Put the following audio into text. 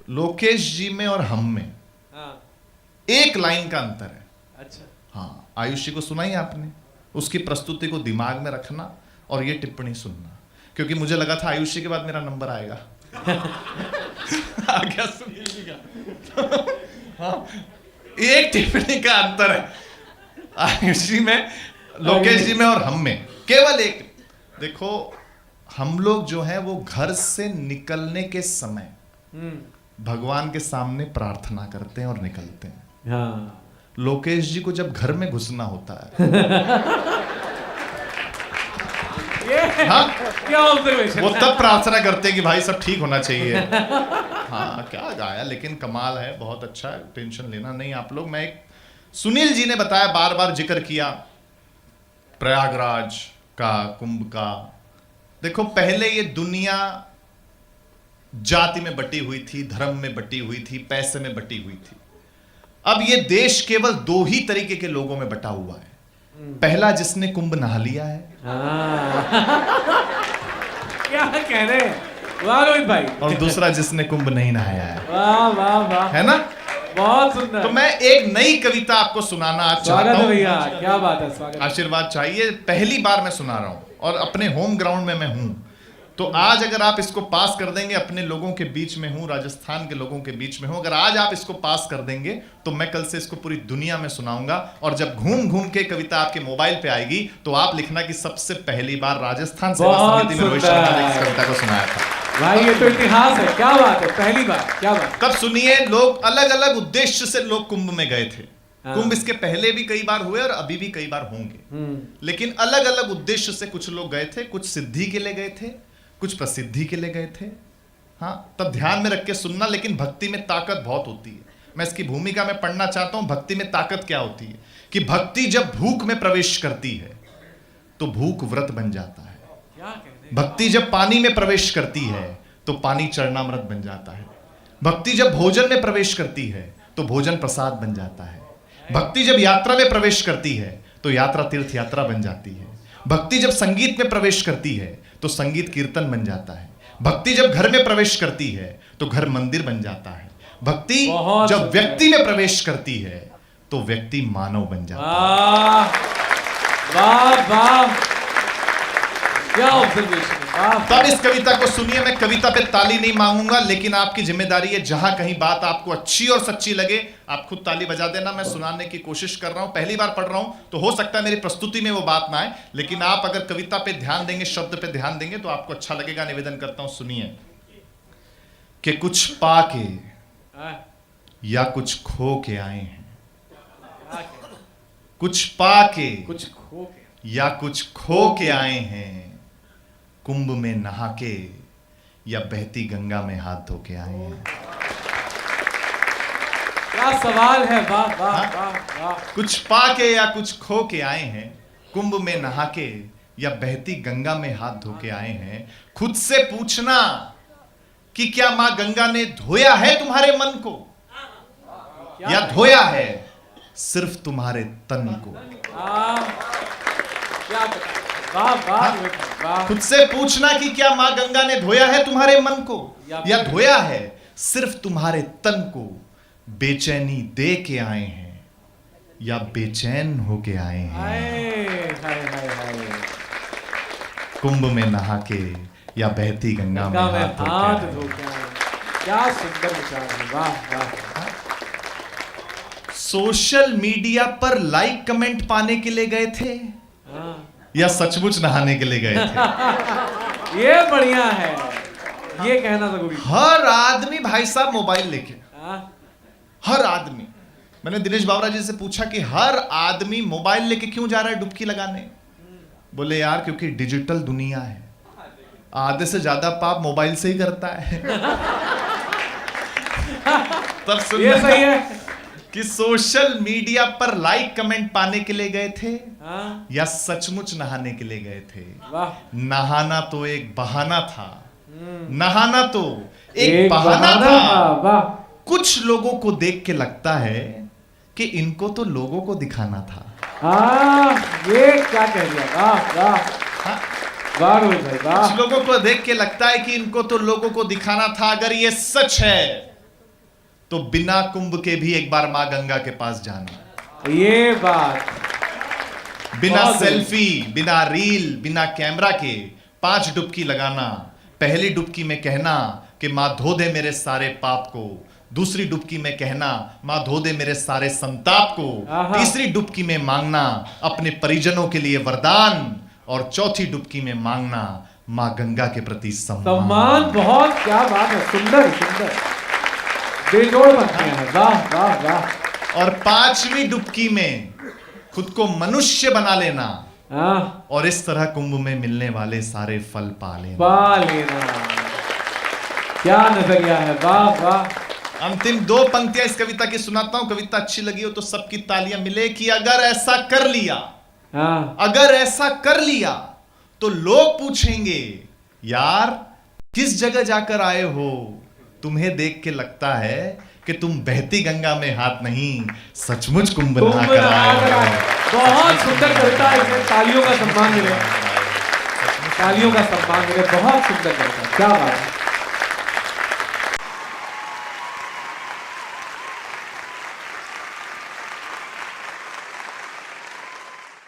लोकेश जी में और हम में एक लाइन का अंतर है। अच्छा। हाँ, आयुष जी को सुनाई आपने, उसकी प्रस्तुति को दिमाग में रखना और ये टिप्पणी सुनना, क्योंकि मुझे लगा था आयुष जी के बाद मेरा नंबर आएगा। आ गया सुनील जी का। हाँ, एक टिप्पणी का अंतर है आयुष जी में, लोकेश जी में और हम में, केवल एक। देखो, हम लोग जो है वो घर से निकलने के समय भगवान के सामने प्रार्थना करते हैं और निकलते हैं। हाँ। लोकेश जी को जब घर में घुसना होता है हाँ? क्या ऑब्जर्वेशन। वो तब प्रार्थना करते हैं कि भाई सब ठीक होना चाहिए। हाँ, क्या गाया, लेकिन कमाल है, बहुत अच्छा है, टेंशन लेना नहीं आप लोग। मैं एक सुनील जी ने बताया, बार बार जिक्र किया प्रयागराज का, कुंभ का। देखो, पहले ये दुनिया जाति में बटी हुई थी, धर्म में बटी हुई थी, पैसे में बटी हुई थी। अब ये देश केवल दो ही तरीके के लोगों में बटा हुआ है। पहला, जिसने कुंभ नहा लिया है। क्या कह रहे हैं, वाह रोहित भाई। और दूसरा, जिसने कुंभ नहीं नहाया है। वाह वाह वाह, है ना? बहुत सुंदर। तो मैं एक नई कविता आपको सुनाना आज चाहता हूं। भैया, क्या बात है, स्वागत। आशीर्वाद चाहिए, पहली बार मैं सुना रहा हूं और अपने होम ग्राउंड में मैं हूं। तो आज अगर आप इसको पास कर देंगे, अपने लोगों के बीच में हूं, राजस्थान के लोगों के बीच में हूं, अगर आज आप इसको पास कर देंगे तो मैं कल से इसको पूरी दुनिया में सुनाऊंगा। और जब घूम घूम के कविता आपके मोबाइल पे आएगी तो आप लिखना कि सबसे पहली बार राजस्थान सेवा समिति में रोहित शर्मा ने इस कविता को सुनाया था। भाई ये तो इतिहास है, क्या बात है, पहली बार, क्या बात। तब सुनिए, लोग अलग अलग उद्देश्य से लोग कुंभ में गए थे। कुंभ इसके पहले भी कई बार हुए और अभी भी कई बार होंगे, लेकिन अलग अलग उद्देश्य से कुछ लोग गए थे। कुछ सिद्धि के लिए गए थे, कुछ प्रसिद्धि के लिए गए थे। हाँ, तब ध्यान में रख के सुनना। लेकिन भक्ति में ताकत बहुत होती है, मैं इसकी भूमिका में पढ़ना चाहता हूं। भक्ति में ताकत क्या होती है कि भक्ति जब भूख में प्रवेश करती है तो भूख व्रत बन जाता है। भक्ति जब पानी में प्रवेश करती है तो पानी चरणामृत बन जाता है। भक्ति जब भोजन में प्रवेश करती है तो भोजन प्रसाद बन जाता है। भक्ति जब यात्रा में प्रवेश करती है तो यात्रा तीर्थ यात्रा बन जाती है। भक्ति जब संगीत में प्रवेश करती है तो संगीत कीर्तन बन जाता है। भक्ति जब घर में प्रवेश करती है तो घर मंदिर बन जाता है। भक्ति जब व्यक्ति में प्रवेश करती है तो व्यक्ति मानव बन जाता है। वाह वाह, क्या ऑब्जर्वेशन। तब इस कविता को सुनिए। मैं कविता पे ताली नहीं मांगूंगा, लेकिन आपकी जिम्मेदारी है, जहां कहीं बात आपको अच्छी और सच्ची लगे आप खुद ताली बजा देना। मैं सुनाने की कोशिश कर रहा हूं, पहली बार पढ़ रहा हूं, तो हो सकता है मेरी प्रस्तुति में वो बात ना आए, लेकिन आप अगर कविता पे ध्यान देंगे, शब्द पे ध्यान देंगे तो आपको अच्छा लगेगा। निवेदन करता हूं, सुनिए। कि कुछ पाके या कुछ खो के आए हैं, कुछ पाके कुछ खो के या कुछ खो के आए हैं, कुंभ में नहा के या बहती गंगा में हाथ धो के आए हैं। क्या सवाल है, वाह वाह वाह वाह। कुछ पाके या कुछ खो के आए हैं, कुंभ में नहा के या बहती गंगा में हाथ धो के आए हैं। खुद से पूछना कि क्या मां गंगा ने धोया है तुम्हारे मन को, या धोया है सिर्फ तुम्हारे तन को। क्या वाह वाह वाह। खुद से पूछना कि क्या मां गंगा ने धोया है तुम्हारे मन को, या धोया है सिर्फ तुम्हारे तन को। बेचैनी दे के आए हैं या बेचैन होके आए हैं। हाय हाय हाय। कुंभ में नहा के या बहती गंगा में हाथ धो के आए। क्या सुंदर विचार है, वाह वाह। सोशल मीडिया पर लाइक कमेंट पाने के लिए गए थे या सचमुच नहाने के लिए गए थे? ये बढ़िया है, ये कहना जरूरी। हर आदमी भाई साहब मोबाइल लेके, हर आदमी। मैंने दिनेश बावरा जी से पूछा कि हर आदमी मोबाइल लेके क्यों जा रहा है डुबकी लगाने? बोले यार क्योंकि डिजिटल दुनिया है, आधे से ज्यादा पाप मोबाइल से ही करता है। तब सुन, ये सही है कि सोशल मीडिया पर लाइक कमेंट पाने के लिए गए थे या सचमुच नहाने के लिए गए थे? नहाना तो एक बहाना था, नहाना तो एक बहाना था। कुछ लोगों को देख के लगता है कि इनको तो लोगों को दिखाना था। ये क्या कह दिया, वाह वाह वाह रोहित भाई वाह। कुछ लोगों को देख के लगता है कि इनको तो लोगों को दिखाना था। अगर ये सच है तो बिना कुंभ के भी एक बार मां गंगा के पास जाना। ये बात बिना बहुत सेल्फी, बिना रील, बिना कैमरा के 5 डुबकी लगाना। पहली डुबकी में कहना कि मां धो दे मेरे सारे पाप को। दूसरी डुबकी में कहना मां धो दे मेरे सारे संताप को। तीसरी डुबकी में मांगना अपने परिजनों के लिए वरदान। और चौथी डुबकी में मांगना मां गंगा के प्रति सम्मान। बहुत, क्या बात है, सुंदर सुंदर, बेजोड़ पंक्तियां हैं, वाह वाह वाह। और 5वीं डुबकी में खुद को मनुष्य बना लेना और इस तरह कुंभ में मिलने वाले सारे फल पा लेना। क्या नजरिया है, वाह वाह। अंतिम 2 पंक्तियां इस कविता की सुनाता हूं। कविता अच्छी लगी हो तो सबकी तालियां मिले कि अगर ऐसा कर लिया, अगर ऐसा कर लिया तो लोग पूछेंगे यार किस जगह जाकर आए हो। तुम्हें देख के लगता है कि तुम बहती गंगा में हाथ नहीं, सचमुच कुंभ नहाकर आए हो। बहुत सुंदर कविता, इसमें तालियों का सम्मान मिले, तालियों का सम्मान मिले। बहुत सुंदर कविता, क्या बात है।